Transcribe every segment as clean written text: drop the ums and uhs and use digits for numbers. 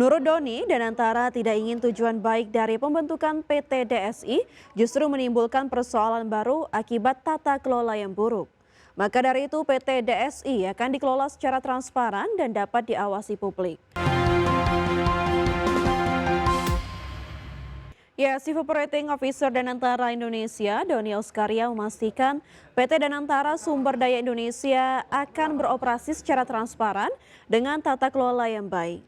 Menurut Doni, Danantara tidak ingin tujuan baik dari pembentukan PT DSI justru menimbulkan persoalan baru akibat tata kelola yang buruk. Maka dari itu PT DSI akan dikelola secara transparan dan dapat diawasi publik. Ya, Chief Operating Officer Danantara Indonesia, Doni Oskaria memastikan PT Danantara Sumber Daya Indonesia akan beroperasi secara transparan dengan tata kelola yang baik.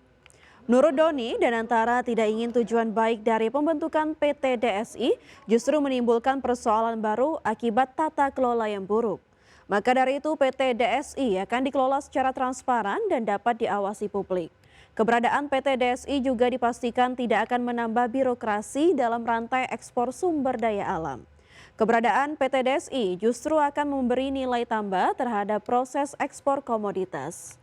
Menurut Doni, Danantara tidak ingin tujuan baik dari pembentukan PT DSI justru menimbulkan persoalan baru akibat tata kelola yang buruk. Maka dari itu PT DSI akan dikelola secara transparan dan dapat diawasi publik. Keberadaan PT DSI juga dipastikan tidak akan menambah birokrasi dalam rantai ekspor sumber daya alam. Keberadaan PT DSI justru akan memberi nilai tambah terhadap proses ekspor komoditas.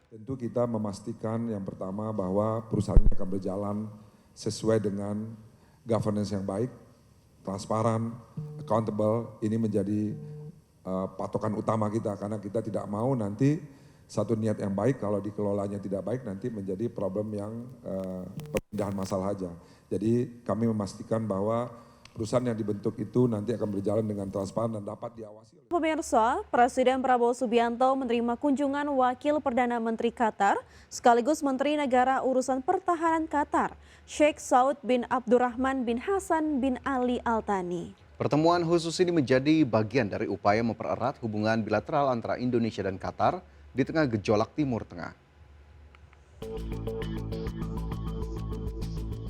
Tentu kita memastikan yang pertama bahwa perusahaan ini akan berjalan sesuai dengan governance yang baik, transparan, accountable. Ini menjadi patokan utama kita karena kita tidak mau nanti satu niat yang baik kalau dikelolanya tidak baik nanti menjadi problem yang pemindahan masalah aja. Jadi kami memastikan bahwa perusahaan yang dibentuk itu nanti akan berjalan dengan transparan dan dapat diawasi. Pemirsa, Presiden Prabowo Subianto menerima kunjungan Wakil Perdana Menteri Qatar sekaligus Menteri Negara Urusan Pertahanan Qatar, Sheikh Saud bin Abdurrahman bin Hasan bin Ali Al Thani. Pertemuan khusus ini menjadi bagian dari upaya mempererat hubungan bilateral antara Indonesia dan Qatar di tengah gejolak Timur Tengah.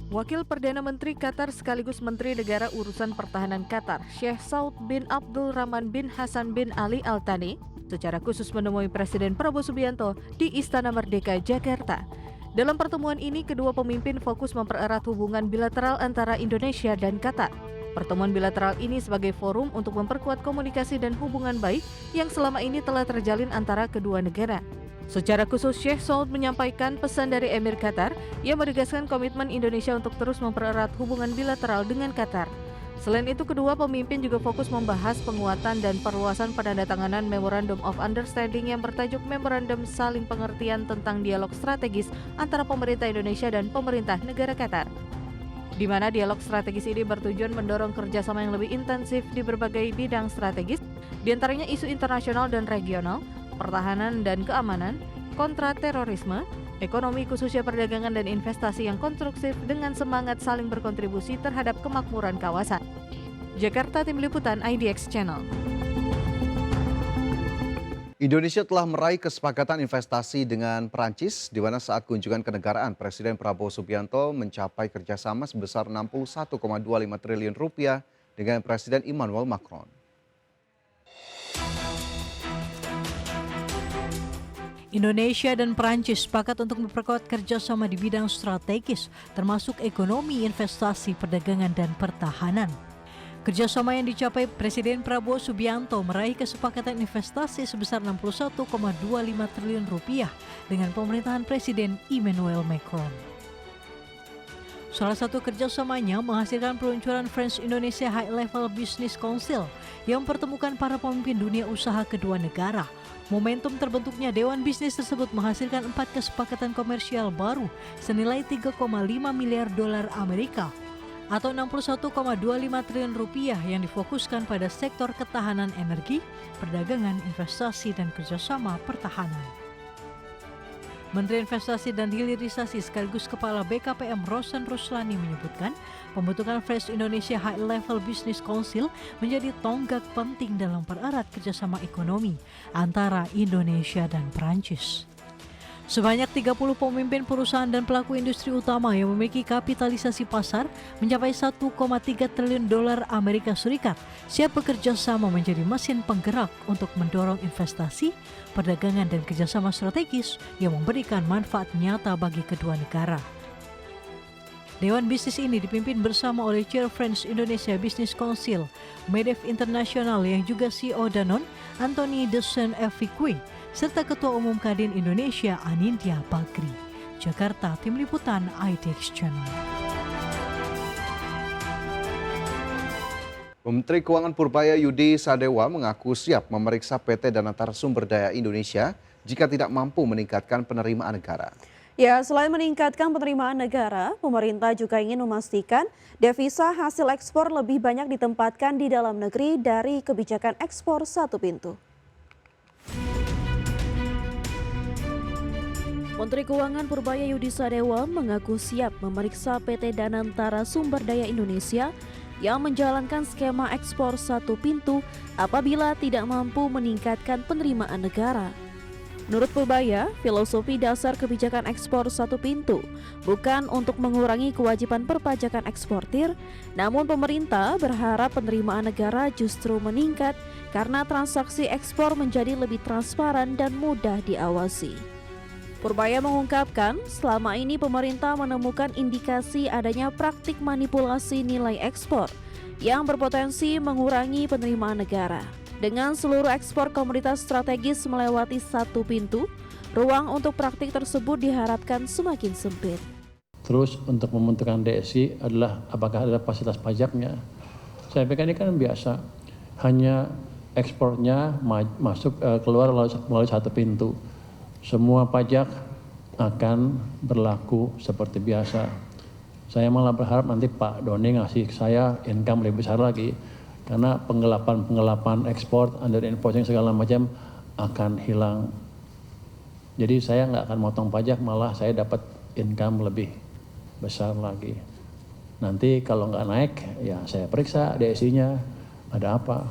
Wakil Perdana Menteri Qatar sekaligus Menteri Negara Urusan Pertahanan Qatar, Sheikh Saud bin Abdul Rahman bin Hasan bin Ali Al Thani, secara khusus menemui Presiden Prabowo Subianto di Istana Merdeka, Jakarta. Dalam pertemuan ini, kedua pemimpin fokus mempererat hubungan bilateral antara Indonesia dan Qatar. Pertemuan bilateral ini sebagai forum untuk memperkuat komunikasi dan hubungan baik yang selama ini telah terjalin antara kedua negara. Secara khusus, Sheikh Saud menyampaikan pesan dari Emir Qatar yang menegaskan komitmen Indonesia untuk terus mempererat hubungan bilateral dengan Qatar. Selain itu, kedua pemimpin juga fokus membahas penguatan dan perluasan penandatanganan Memorandum of Understanding yang bertajuk Memorandum Saling Pengertian tentang Dialog Strategis antara pemerintah Indonesia dan pemerintah negara Qatar, di mana dialog strategis ini bertujuan mendorong kerjasama yang lebih intensif di berbagai bidang strategis, diantaranya isu internasional dan regional, pertahanan dan keamanan, kontra terorisme, ekonomi khususnya perdagangan dan investasi yang konstruktif dengan semangat saling berkontribusi terhadap kemakmuran kawasan. Jakarta, Tim Liputan IDX Channel. Indonesia telah meraih kesepakatan investasi dengan Perancis, di mana saat kunjungan kenegaraan Presiden Prabowo Subianto mencapai kerjasama sebesar 61,25 triliun rupiah dengan Presiden Emmanuel Macron. Indonesia dan Perancis sepakat untuk memperkuat kerjasama di bidang strategis, termasuk ekonomi, investasi, perdagangan, dan pertahanan. Kerjasama yang dicapai Presiden Prabowo Subianto meraih kesepakatan investasi sebesar 61,25 triliun rupiah dengan pemerintahan Presiden Emmanuel Macron. Salah satu kerjasamanya menghasilkan peluncuran French Indonesia High Level Business Council yang mempertemukan para pemimpin dunia usaha kedua negara. Momentum terbentuknya Dewan Bisnis tersebut menghasilkan 4 kesepakatan komersial baru senilai 3,5 miliar dolar Amerika atau 61,25 triliun rupiah yang difokuskan pada sektor ketahanan energi, perdagangan, investasi, dan kerjasama pertahanan. Menteri Investasi dan Hilirisasi sekaligus Kepala BKPM Rosan Ruslani menyebutkan pembentukan Fresh Indonesia High Level Business Council menjadi tonggak penting dalam pererat kerjasama ekonomi antara Indonesia dan Perancis. Sebanyak 30 pemimpin perusahaan dan pelaku industri utama yang memiliki kapitalisasi pasar mencapai 1,3 triliun dolar Amerika Serikat siap bekerja sama menjadi mesin penggerak untuk mendorong investasi, perdagangan, dan kerjasama strategis yang memberikan manfaat nyata bagi kedua negara. Dewan bisnis ini dipimpin bersama oleh Chair French Indonesia Business Council, Medef International yang juga CEO Danone, Anthony de Saint-Exupéry, serta Ketua Umum Kadin Indonesia Anindya Bakri. Jakarta, Tim Liputan IDX Channel. Menteri Keuangan Purbaya Yudi Sadewa mengaku siap memeriksa PT Danantara Sumber Daya Indonesia jika tidak mampu meningkatkan penerimaan negara. Ya, selain meningkatkan penerimaan negara, pemerintah juga ingin memastikan devisa hasil ekspor lebih banyak ditempatkan di dalam negeri dari kebijakan ekspor satu pintu. Menteri Keuangan Purbaya Yudisadewa mengaku siap memeriksa PT Danantara Sumber Daya Indonesia yang menjalankan skema ekspor satu pintu apabila tidak mampu meningkatkan penerimaan negara. Menurut Purbaya, filosofi dasar kebijakan ekspor satu pintu bukan untuk mengurangi kewajiban perpajakan eksportir, namun pemerintah berharap penerimaan negara justru meningkat karena transaksi ekspor menjadi lebih transparan dan mudah diawasi. Purbaya mengungkapkan, selama ini pemerintah menemukan indikasi adanya praktik manipulasi nilai ekspor yang berpotensi mengurangi penerimaan negara. Dengan seluruh ekspor komoditas strategis melewati satu pintu, ruang untuk praktik tersebut diharapkan semakin sempit. Terus untuk membentukkan DSI adalah apakah ada fasilitas pajaknya. Saya pikir ini kan biasa, hanya ekspornya masuk keluar melalui satu pintu. Semua pajak akan berlaku seperti biasa. Saya malah berharap nanti Pak Doni ngasih saya income lebih besar lagi. Karena penggelapan ekspor, under enforcing segala macam akan hilang. Jadi saya nggak akan motong pajak, malah saya dapat income lebih besar lagi. Nanti kalau nggak naik, ya saya periksa DSI-nya ada apa.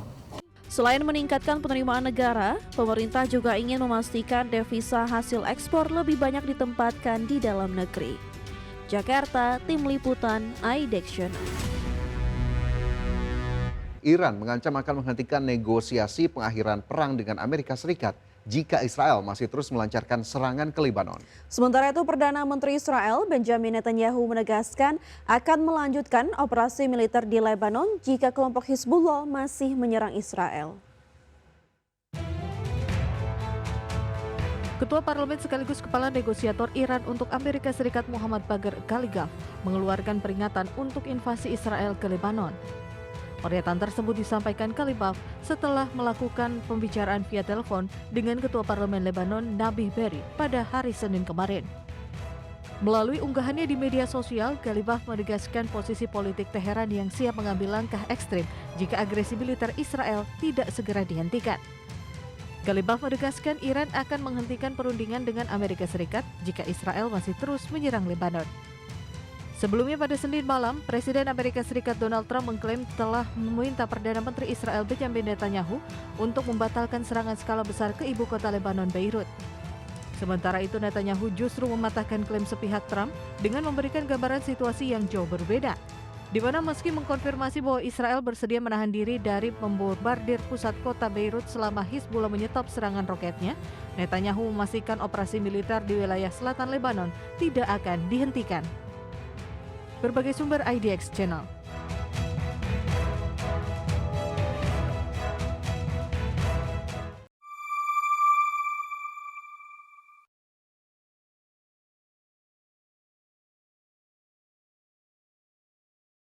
Selain meningkatkan penerimaan negara, pemerintah juga ingin memastikan devisa hasil ekspor lebih banyak ditempatkan di dalam negeri. Jakarta, Tim Liputan, iDaction. Iran mengancam akan menghentikan negosiasi pengakhiran perang dengan Amerika Serikat jika Israel masih terus melancarkan serangan ke Lebanon. Sementara itu, Perdana Menteri Israel Benjamin Netanyahu menegaskan akan melanjutkan operasi militer di Lebanon jika kelompok Hizbullah masih menyerang Israel. Ketua Parlemen sekaligus Kepala Negosiator Iran untuk Amerika Serikat Muhammad Bagher Ghalibaf mengeluarkan peringatan untuk invasi Israel ke Lebanon. Pernyataan tersebut disampaikan Ghalibaf setelah melakukan pembicaraan via telepon dengan Ketua Parlemen Lebanon Nabih Berri pada hari Senin kemarin. Melalui unggahannya di media sosial, Ghalibaf menegaskan posisi politik Teheran yang siap mengambil langkah ekstrim jika agresi militer Israel tidak segera dihentikan. Ghalibaf menegaskan Iran akan menghentikan perundingan dengan Amerika Serikat jika Israel masih terus menyerang Lebanon. Sebelumnya pada Senin malam, Presiden Amerika Serikat Donald Trump mengklaim telah meminta Perdana Menteri Israel Benjamin Netanyahu untuk membatalkan serangan skala besar ke ibu kota Lebanon, Beirut. Sementara itu, Netanyahu justru mematahkan klaim sepihak Trump dengan memberikan gambaran situasi yang jauh berbeda, di mana meski mengkonfirmasi bahwa Israel bersedia menahan diri dari membombardir pusat kota Beirut selama Hizbullah menyetop serangan roketnya, Netanyahu memastikan operasi militer di wilayah selatan Lebanon tidak akan dihentikan. Berbagai sumber IDX Channel.